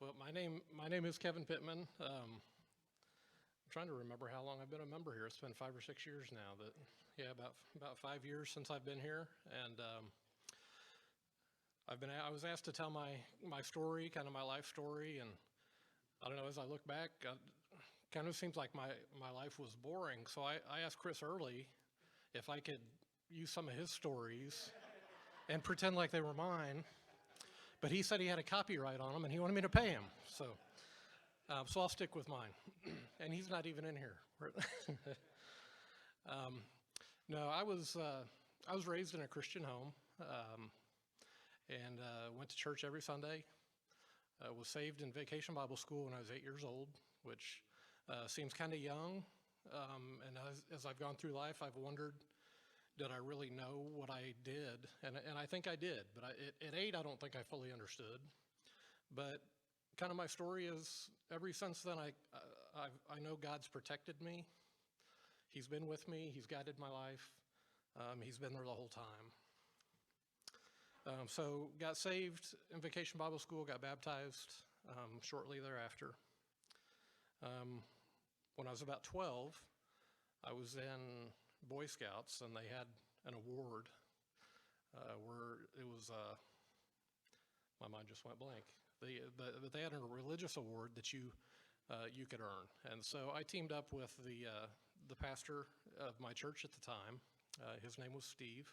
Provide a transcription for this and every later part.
Well, my name is Kevin Pittman. I'm trying to remember how long I've been a member here. It's been 5 or 6 years now. Yeah, about 5 years since I've been here, and I was asked to tell my story, kind of my life story, and I don't know. As I look back, kind of seems like my life was boring. So I asked Chris early if I could use some of his stories and pretend like they were mine. But he said he had a copyright on them, and he wanted me to pay him. So I'll stick with mine. And he's not even in here. um, no, I was raised in a Christian home, and went to church every Sunday. Was saved in Vacation Bible School when I was 8 years old, which seems kind of young. And as I've gone through life, I've wondered, did I really know what I did? And I think I did, but at 8, I don't think I fully understood. But kind of my story is, ever since then, I know God's protected me. He's been with me. He's guided my life. He's been there the whole time. So got saved in Vacation Bible School, got baptized shortly thereafter. When I was about 12, I was in Boy Scouts, and they had an award where it was, my mind just went blank. But they had a religious award that you could earn. And so I teamed up with the pastor of my church at the time. His name was Steve.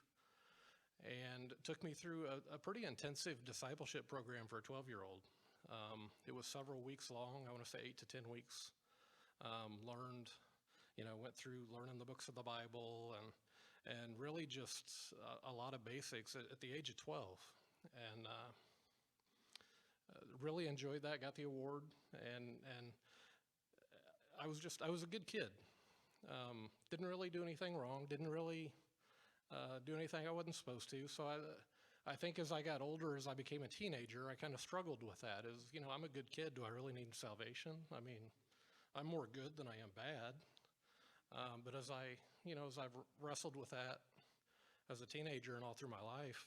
And it took me through a pretty intensive discipleship program for a 12-year-old. It was several weeks long, I want to say 8 to 10 weeks. Went through learning the books of the Bible and really just a lot of basics at the age of 12. And really enjoyed that, got the award, and I was a good kid. Didn't really do anything wrong, didn't really do anything I wasn't supposed to. So I think as I got older, as I became a teenager, I kind of struggled with that. I'm a good kid. Do I really need salvation? I mean, I'm more good than I am bad. But as I've wrestled with that as a teenager and all through my life,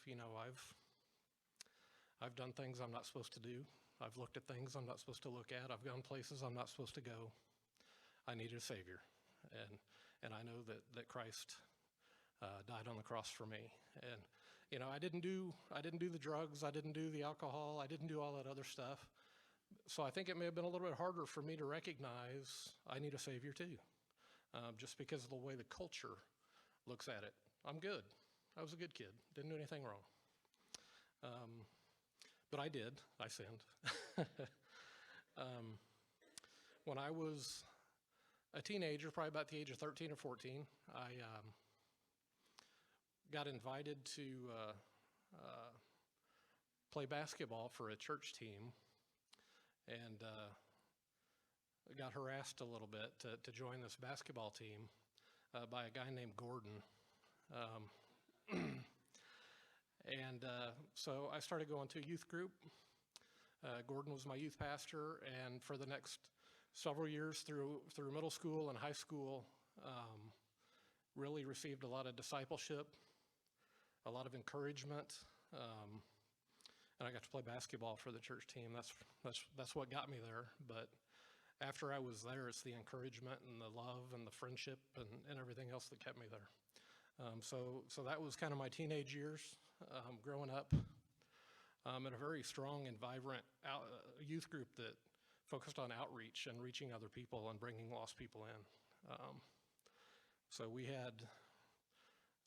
I've done things I'm not supposed to do. I've looked at things I'm not supposed to look at. I've gone places I'm not supposed to go. I needed a Savior, and I know that Christ died on the cross for me. And I didn't do the drugs. I didn't do the alcohol. I didn't do all that other stuff. So I think it may have been a little bit harder for me to recognize I need a Savior too, just because of the way the culture looks at it. I'm good. I was a good kid. Didn't do anything wrong. But I did. I sinned. When I was a teenager, probably about the age of 13 or 14, I got invited to play basketball for a church team, and got harassed a little bit to join this basketball team by a guy named Gordon. So I started going to a youth group. Gordon was my youth pastor, and for the next several years through middle school and high school, really received a lot of discipleship, a lot of encouragement, and I got to play basketball for the church team. That's what got me there. But after I was there, it's the encouragement and the love and the friendship and everything else that kept me there. So that was kind of my teenage years, growing up in a very strong and vibrant youth group that focused on outreach and reaching other people and bringing lost people in. So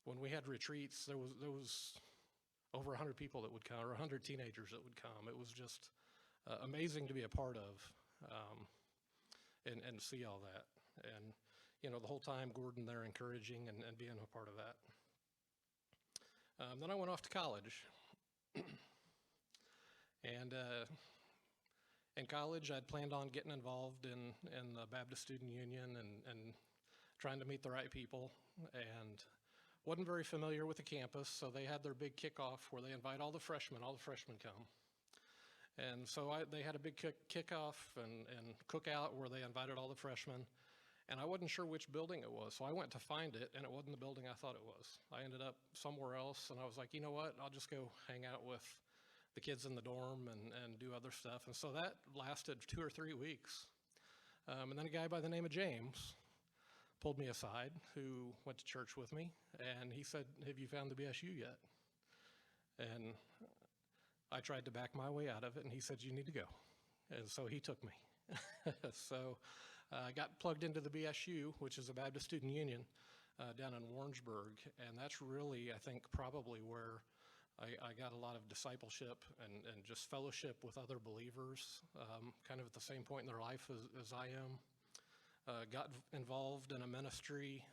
when we had retreats, there was over 100 people that would come, or 100 teenagers that would come. It was just amazing to be a part of, and see all that. And the whole time, Gordon there encouraging and being a part of that. Then I went off to college. And in college, I'd planned on getting involved in the Baptist Student Union and trying to meet the right people, and wasn't very familiar with the campus, so they had their big kickoff where they invite all the freshmen come. And so they had a big kickoff and cookout where they invited all the freshmen, and I wasn't sure which building it was, so I went to find it, and it wasn't the building I thought it was. I ended up somewhere else, and I was like, you know what, I'll just go hang out with the kids in the dorm and do other stuff. And so that lasted 2 or 3 weeks. And then a guy by the name of James pulled me aside, who went to church with me, and he said, "Have you found the BSU yet?" And I tried to back my way out of it, and he said, "You need to go." And so he took me. So I got plugged into the BSU, which is a Baptist Student Union down in Warrensburg, and that's really, I think, probably where I got a lot of discipleship and just fellowship with other believers, kind of at the same point in their life as I am. Got involved in a ministry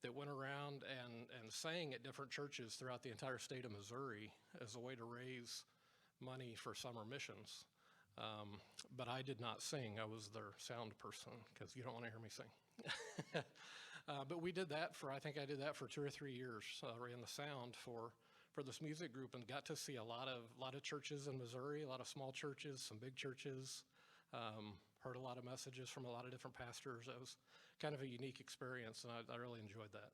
that went around and sang at different churches throughout the entire state of Missouri as a way to raise money for summer missions. But I did not sing. I was their sound person, because you don't want to hear me sing. But we did that I think I did that for 2 or 3 years, ran the sound for this music group, and got to see a lot of churches in Missouri, a lot of small churches, some big churches. Heard a lot of messages from a lot of different pastors. It was kind of a unique experience, and I really enjoyed that.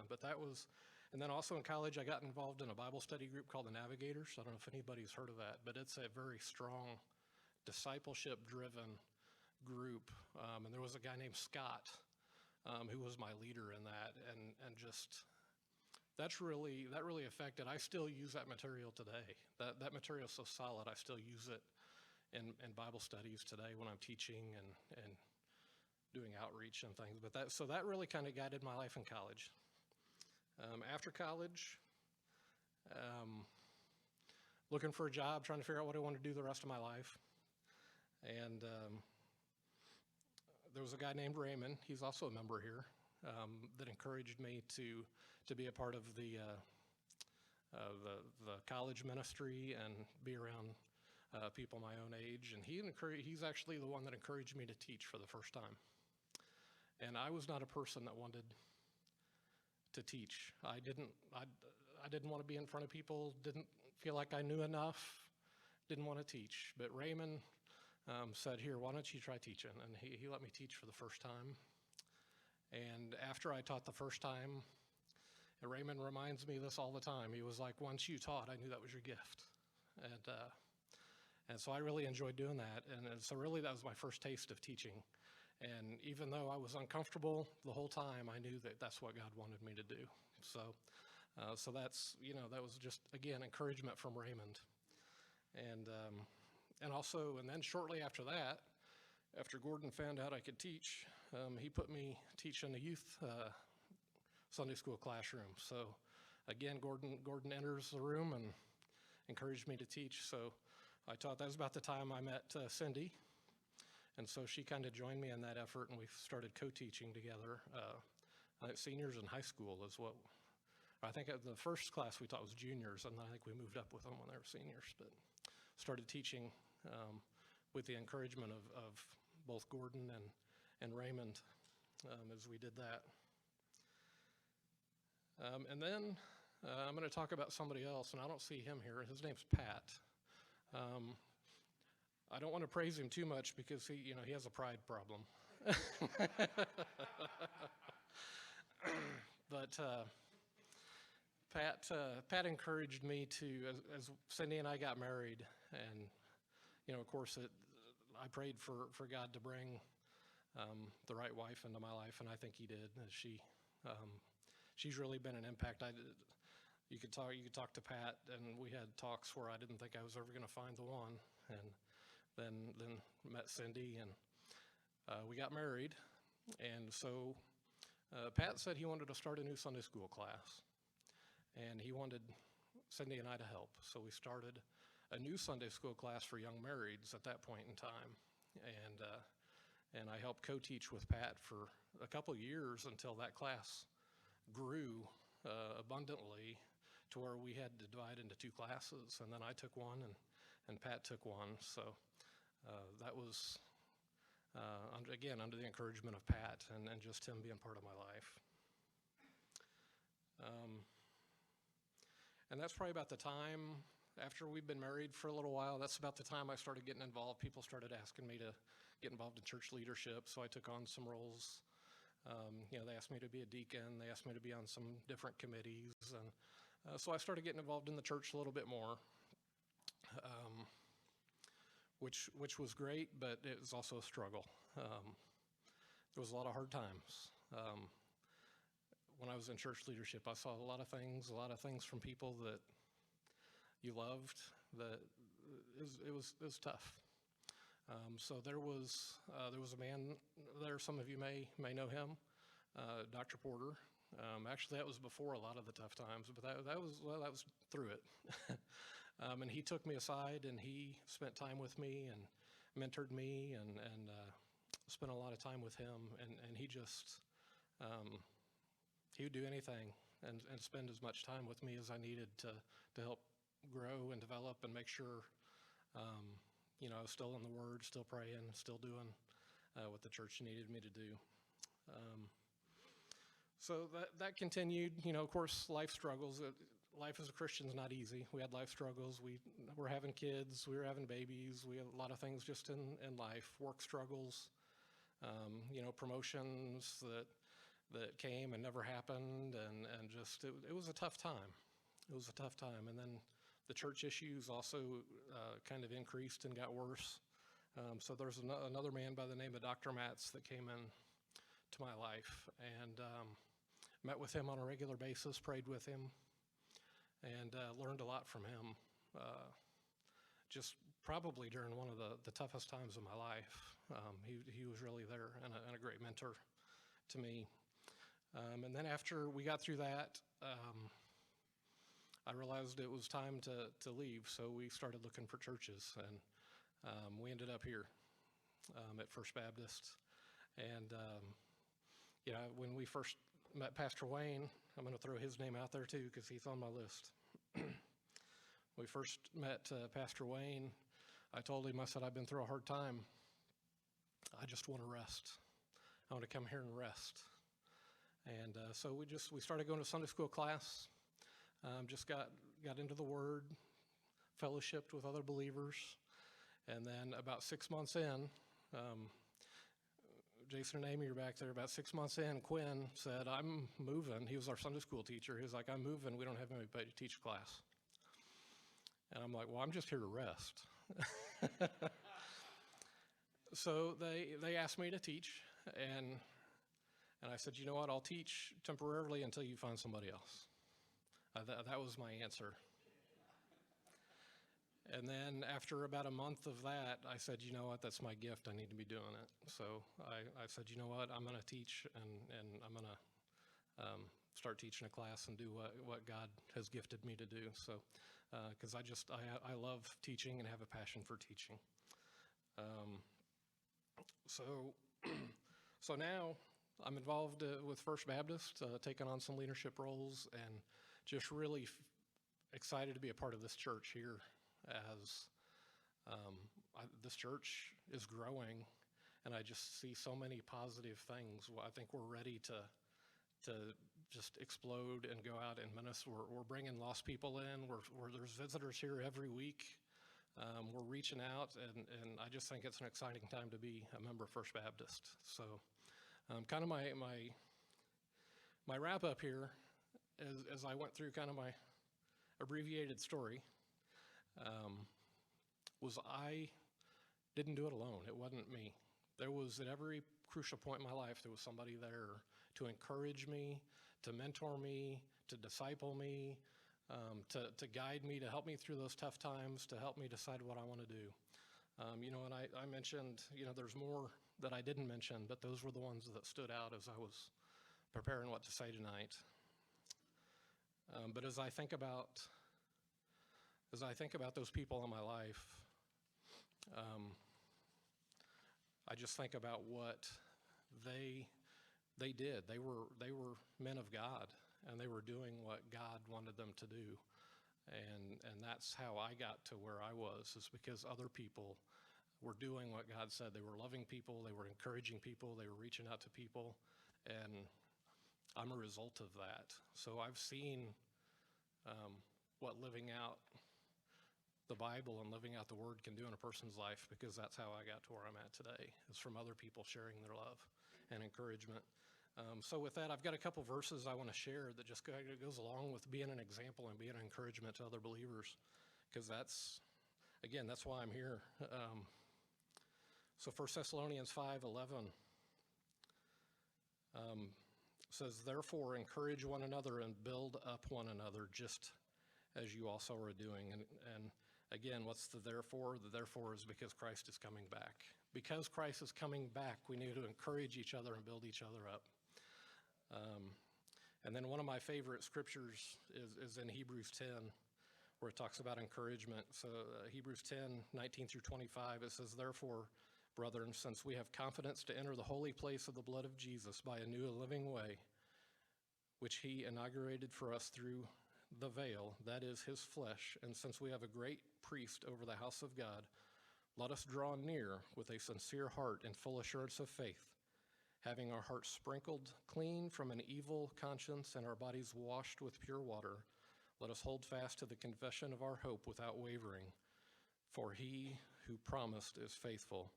But that was, and then also in college, I got involved in a Bible study group called the Navigators. I don't know if anybody's heard of that, but it's a very strong, discipleship-driven group. And there was a guy named Scott who was my leader in that, and just that really affected. I still use that material today. That material is so solid. I still use it in Bible studies today when I'm teaching and doing outreach and things. But that really kind of guided my life in college. After college, looking for a job, trying to figure out what I want to do the rest of my life. And there was a guy named Raymond, he's also a member here, that encouraged me to be a part of the college ministry and be around people my own age. And he's actually the one that encouraged me to teach for the first time. And I was not a person that wanted to teach. I didn't want to be in front of people, didn't feel like I knew enough, didn't want to teach. But Raymond said, "Here, why don't you try teaching?" And he let me teach for the first time. And after I taught the first time, and Raymond reminds me this all the time, he was like, "Once you taught, I knew that was your gift." And so I really enjoyed doing that. And so really that was my first taste of teaching. And even though I was uncomfortable the whole time, I knew that that's what God wanted me to do. So that's, that was just, again, encouragement from Raymond. And then shortly after that, after Gordon found out I could teach, he put me teach in the youth Sunday school classroom. So again, Gordon enters the room and encouraged me to teach. So I taught. That was about the time I met Cindy. And so she kind of joined me in that effort, and we started co-teaching together. Seniors in high school is what, I think the first class we taught was juniors, and I think we moved up with them when they were seniors. But started teaching with the encouragement of both Gordon and Raymond as we did that. And then I'm going to talk about somebody else, and I don't see him here. His name's Pat. I don't want to praise him too much because he has a pride problem. But Pat encouraged me to, as Cindy and I got married, and of course I prayed for God to bring the right wife into my life, and I think He did. She's really been an impact. You could talk to Pat, and we had talks where I didn't think I was ever going to find the one, and then met Cindy, and we got married. And so Pat said he wanted to start a new Sunday school class, and he wanted Cindy and I to help. So we started a new Sunday school class for young marrieds at that point in time, and I helped co-teach with Pat for a couple years until that class grew abundantly to where we had to divide into 2 classes, and then I took one and Pat took one. So that was, again, under the encouragement of Pat and just him being part of my life. And that's probably about the time, after we've been married for a little while, that's about the time I started getting involved. People started asking me to get involved in church leadership, so I took on some roles. They asked me to be a deacon. They asked me to be on some different committees. And so I started getting involved in the church a little bit more. which was great, but it was also a struggle. There was a lot of hard times. When I was in church leadership, I saw a lot of things from people that you loved. That it was tough. So there was a man there. Some of you may know him, Dr. Porter. Actually, that was before a lot of the tough times, but that was through it. And he took me aside and he spent time with me and mentored me and spent a lot of time with him. And he just he would do anything and spend as much time with me as I needed to help grow and develop and make sure I was still in the Word, still praying, still doing what the church needed me to do. So that continued. Of course, life struggles. Life as a Christian is not easy. We had life struggles. We were having kids. We were having babies. We had a lot of things just in life. Work struggles. Promotions that came and never happened, and just it was a tough time. It was a tough time, and then the church issues also kind of increased and got worse. So there's another man by the name of Dr. Matz that came in to my life, and met with him on a regular basis, prayed with him, and learned a lot from him. Just probably during one of the toughest times of my life. He was really there and a great mentor to me. And then after we got through that, I realized it was time to leave, so we started looking for churches, and we ended up here at First Baptist. And when we first met Pastor Wayne, I'm going to throw his name out there too because he's on my list. We first met Pastor Wayne. I told him, I said, I've been through a hard time. I just want to rest. I want to come here and rest. And so we started going to Sunday school class. Just got into the Word, fellowshiped with other believers, and then about 6 months in, Jason and Amy are back there. About 6 months in, Quinn said, "I'm moving." He was our Sunday school teacher. He was like, "I'm moving. We don't have anybody to teach class." And I'm like, "Well, I'm just here to rest." So they asked me to teach, and I said, "You know what? I'll teach temporarily until you find somebody else." That was my answer. And then after about a month of that, I said, "You know what? That's my gift. I need to be doing it." So I said, "You know what? I'm going to teach, and I'm going to start teaching a class and do what God has gifted me to do." So, because I love teaching and have a passion for teaching. So now I'm involved with First Baptist, taking on some leadership roles, and just really excited to be a part of this church here, as this church is growing, and I just see so many positive things. I think we're ready to just explode and go out and minister. We're bringing lost people in. There's visitors here every week. We're reaching out, and I just think it's an exciting time to be a member of First Baptist. So kind of my wrap up here, as I went through kind of my abbreviated story, was I didn't do it alone. It wasn't me. There was, at every crucial point in my life, there was somebody there to encourage me, to mentor me, to disciple me, to guide me, to help me through those tough times, to help me decide what I want to do. And I mentioned, there's more that I didn't mention, but those were the ones that stood out as I was preparing what to say tonight. But as I think about those people in my life, I just think about what they did. They were men of God, and they were doing what God wanted them to do. And that's how I got to where I was, is because other people were doing what God said. They were loving people, they were encouraging people, they were reaching out to people, and I'm a result of that. So I've seen what living out the Bible and living out the Word can do in a person's life, because that's how I got to where I'm at today, is from other people sharing their love and encouragement. So with that, I've got a couple verses I want to share that just goes along with being an example and being an encouragement to other believers, because that's again, that's why I'm here. So 1 Thessalonians 5:11 says, therefore, encourage one another and build up one another, just as you also are doing. And again, what's the therefore? The therefore is because Christ is coming back. Because Christ is coming back, we need to encourage each other and build each other up. And then one of my favorite scriptures is in Hebrews 10, where it talks about encouragement. So Hebrews 10:19 through 25, it says, therefore, brethren, since we have confidence to enter the holy place of the blood of Jesus by a new and living way, which he inaugurated for us through the veil, that is his flesh, and since we have a great priest over the house of God, let us draw near with a sincere heart and full assurance of faith, having our hearts sprinkled clean from an evil conscience and our bodies washed with pure water. Let us hold fast to the confession of our hope without wavering, for he who promised is faithful.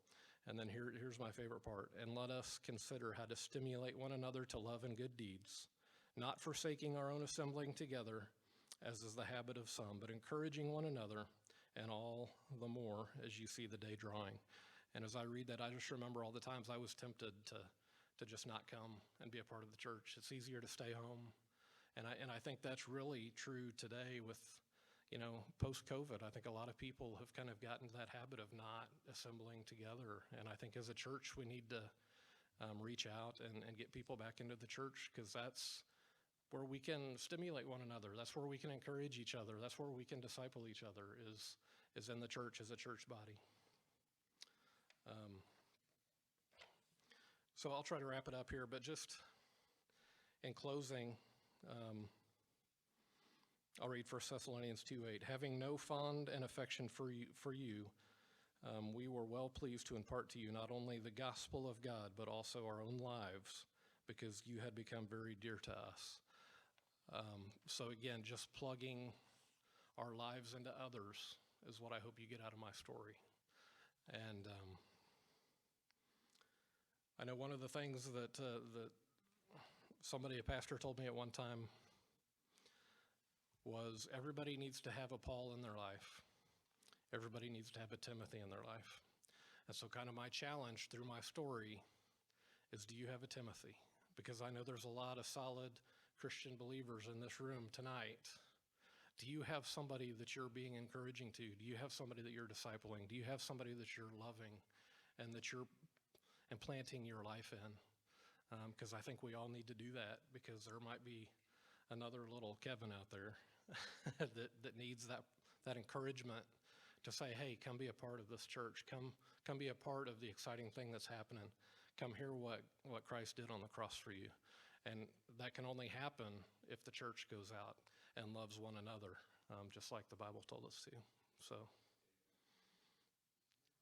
And then here's my favorite part. And let us consider how to stimulate one another to love and good deeds, not forsaking our own assembling together, as is the habit of some, but encouraging one another, and all the more as you see the day drawing. And as I read that, I just remember all the times I was tempted to just not come and be a part of the church. It's easier to stay home. And I think that's really true today with, post-COVID. I think a lot of people have kind of gotten to that habit of not assembling together. And I think as a church, we need to reach out and get people back into the church, because that's where we can stimulate one another. That's where we can encourage each other. That's where we can disciple each other, is in the church as a church body. So I'll try to wrap it up here, but just in closing, I'll read 1 Thessalonians 2:8. Having no fond and affection for you, we were well pleased to impart to you not only the gospel of God, but also our own lives, because you had become very dear to us. So again, just plugging our lives into others is what I hope you get out of my story. And I know one of the things that a pastor told me at one time was, everybody needs to have a Paul in their life. Everybody needs to have a Timothy in their life. And so kind of my challenge through my story is, do you have a Timothy? Because I know there's a lot of solid Christian believers in this room tonight. Do you have somebody that you're being encouraging to? Do you have somebody that you're discipling? Do you have somebody that you're loving and that you're implanting your life in? Because I think we all need to do that, because there might be another little Kevin out there that needs that encouragement to say, hey, come be a part of this church. Come be a part of the exciting thing that's happening. Come hear what Christ did on the cross for you. And that can only happen if the church goes out and loves one another, just like the Bible told us to. So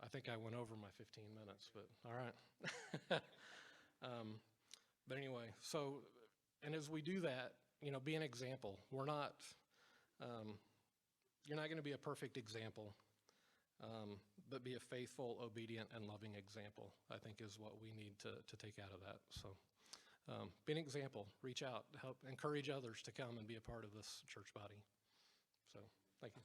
I think I went over my 15 minutes, but all right. But anyway, and as we do that, be an example. You're not going to be a perfect example, but be a faithful, obedient, and loving example, I think, is what we need to take out of that. So be an example, reach out, help encourage others to come and be a part of this church body. So thank you.